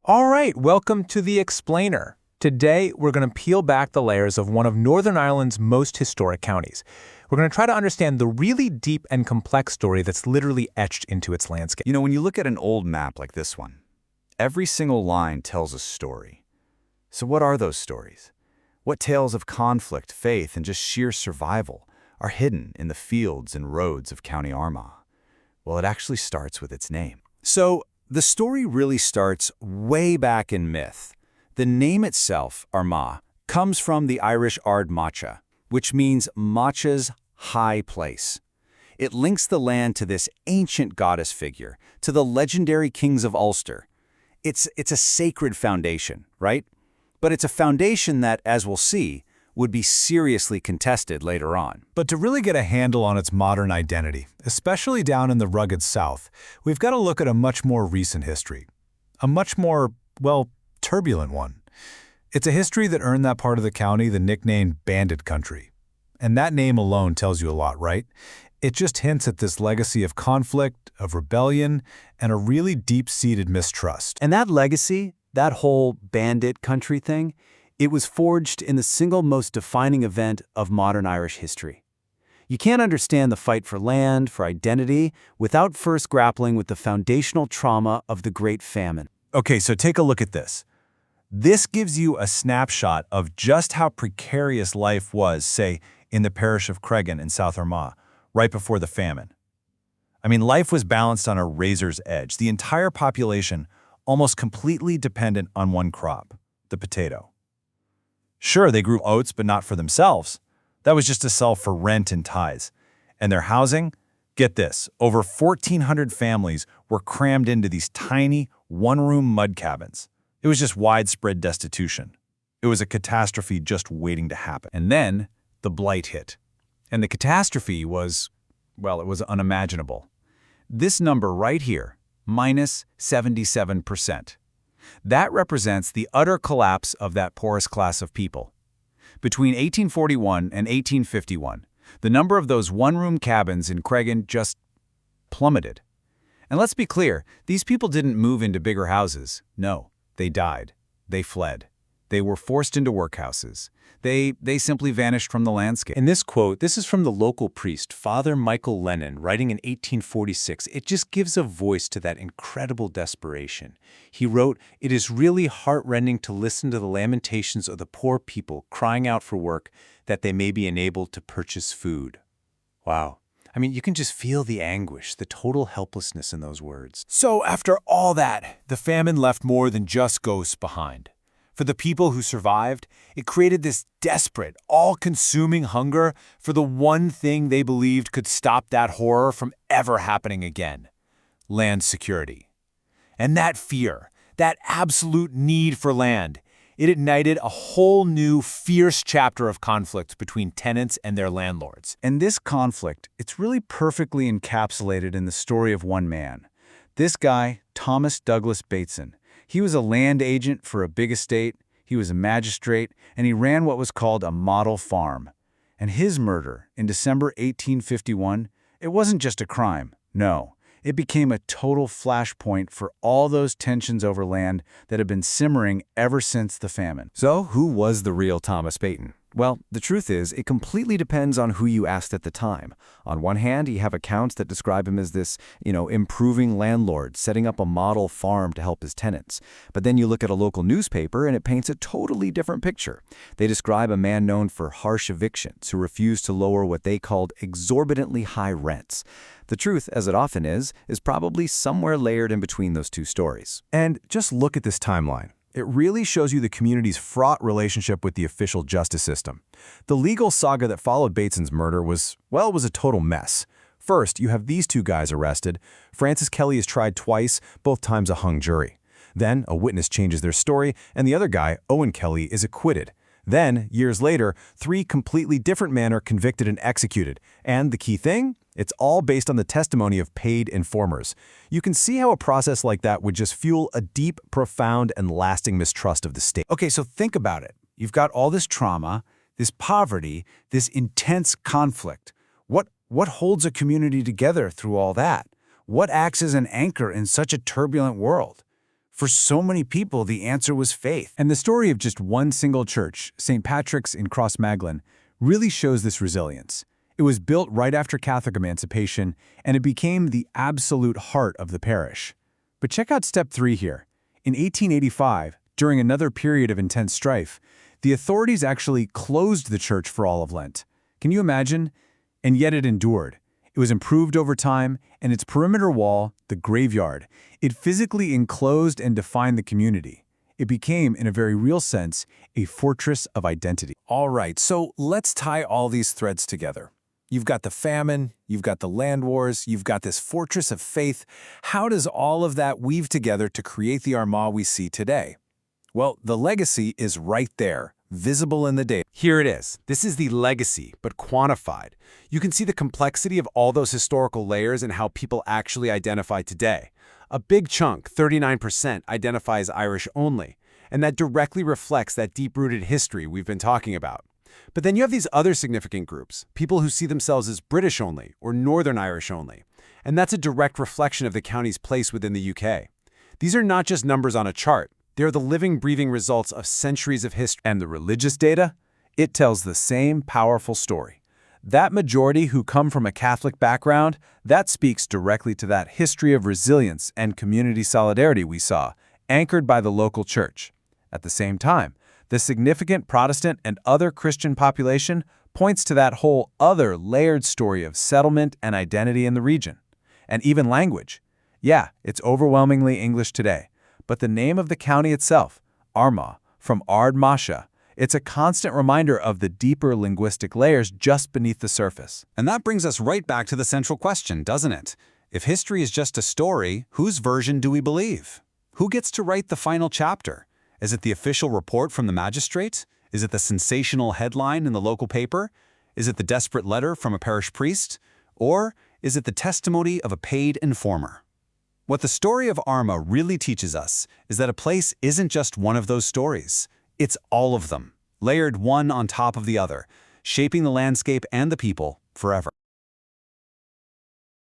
All right, welcome to The Explainer. Today, we're going to peel back the layers of one of Northern Ireland's most historic counties. We're going to try to understand the really deep and complex story that's literally etched into its landscape. You know, when you look at an old map like this one, every single line tells a story. So what are those stories? What tales of conflict, faith, and just sheer survival are hidden in the fields and roads of County Armagh? Well, it actually starts with its name. So the story really starts way back in myth. The name itself, Armagh, comes from the Irish Ard Macha, which means Macha's high place. It links the land to this ancient goddess figure, to the legendary kings of Ulster. It's a sacred foundation, right? But it's a foundation that, as we'll see, would be seriously contested later on. But to really get a handle on its modern identity, especially down in the rugged south, we've got to look at a much more recent history. A much more, well, turbulent one. It's a history that earned that part of the county the nickname Bandit Country. And that name alone tells you a lot, right? It just hints at this legacy of conflict, of rebellion, and a really deep-seated mistrust. And that legacy, that whole bandit country thing, it was forged in the single most defining event of modern Irish history. You can't understand the fight for land, for identity, without first grappling with the foundational trauma of the Great Famine. Okay, so take a look at this. This gives you a snapshot of just how precarious life was, say, in the parish of Cregan in South Armagh, right before the famine. I mean, life was balanced on a razor's edge. The entire population almost completely dependent on one crop, the potato. Sure, they grew oats, but not for themselves. That was just to sell for rent and tithes. And their housing? Get this, over 1,400 families were crammed into these tiny, one-room mud cabins. It was just widespread destitution. It was a catastrophe just waiting to happen. And then the blight hit. And the catastrophe was, well, it was unimaginable. This number right here, minus 77%. That represents the utter collapse of that poorest class of people. Between 1841 and 1851, the number of those one-room cabins in Cregan just plummeted. And let's be clear, these people didn't move into bigger houses. No, they died. They fled. They were forced into workhouses. They simply vanished from the landscape. In this quote, this is from the local priest, Father Michael Lennon, writing in 1846. It just gives a voice to that incredible desperation. He wrote, "It is really heartrending to listen to the lamentations of the poor people crying out for work that they may be enabled to purchase food." Wow. I mean, you can just feel the anguish, the total helplessness in those words. So after all that, the famine left more than just ghosts behind. For the people who survived, it created this desperate, all-consuming hunger for the one thing they believed could stop that horror from ever happening again: land security. And that fear, that absolute need for land, it ignited a whole new, fierce chapter of conflict between tenants and their landlords. And this conflict, it's really perfectly encapsulated in the story of one man. This guy, Thomas Douglas Bateson. He was a land agent for a big estate, he was a magistrate, and he ran what was called a model farm. And his murder, in December 1851, it wasn't just a crime, no. It became a total flashpoint for all those tensions over land that had been simmering ever since the famine. So, who was the real Thomas Bateson? Well, the truth is, it completely depends on who you asked at the time. On one hand, you have accounts that describe him as this, improving landlord, setting up a model farm to help his tenants. But then you look at a local newspaper and it paints a totally different picture. They describe a man known for harsh evictions who refused to lower what they called exorbitantly high rents. The truth, as it often is probably somewhere layered in between those two stories. And just look at this timeline. It really shows you the community's fraught relationship with the official justice system. The legal saga that followed Bateson's murder was a total mess. First, you have these two guys arrested. Francis Kelly is tried twice, both times a hung jury. Then, a witness changes their story, and the other guy, Owen Kelly, is acquitted. Then, years later, 3 completely different men are convicted and executed. And the key thing? It's all based on the testimony of paid informers. You can see how a process like that would just fuel a deep, profound, and lasting mistrust of the state. Okay, so think about it. You've got all this trauma, this poverty, this intense conflict. What holds a community together through all that? What acts as an anchor in such a turbulent world? For so many people, the answer was faith. And the story of just one single church, St. Patrick's in Crossmaglen, really shows this resilience. It was built right after Catholic emancipation, and it became the absolute heart of the parish. But check out step 3 here. In 1885, during another period of intense strife, the authorities actually closed the church for all of Lent. Can you imagine? And yet it endured. It was improved over time, and its perimeter wall, the graveyard, it physically enclosed and defined the community. It became, in a very real sense, a fortress of identity. All right, so let's tie all these threads together. You've got the famine, you've got the land wars, you've got this fortress of faith. How does all of that weave together to create the Armagh we see today? Well, the legacy is right there, visible in the data. Here it is. This is the legacy, but quantified. You can see the complexity of all those historical layers and how people actually identify today. A big chunk, 39%, identifies Irish only, and that directly reflects that deep-rooted history we've been talking about. But then you have these other significant groups, people who see themselves as British only or Northern Irish only, and that's a direct reflection of the county's place within the UK. These are not just numbers on a chart. They're the living, breathing results of centuries of history. And the religious data? It tells the same powerful story. That majority who come from a Catholic background, that speaks directly to that history of resilience and community solidarity we saw, anchored by the local church. At the same time, the significant Protestant and other Christian population points to that whole other layered story of settlement and identity in the region. And even language. Yeah, it's overwhelmingly English today, but the name of the county itself, Armagh, from Ard Masha, it's a constant reminder of the deeper linguistic layers just beneath the surface. And that brings us right back to the central question, doesn't it? If history is just a story, whose version do we believe? Who gets to write the final chapter? Is it the official report from the magistrate? Is it the sensational headline in the local paper? Is it the desperate letter from a parish priest? Or is it the testimony of a paid informer? What the story of Armagh really teaches us is that a place isn't just one of those stories. It's all of them, layered one on top of the other, shaping the landscape and the people forever.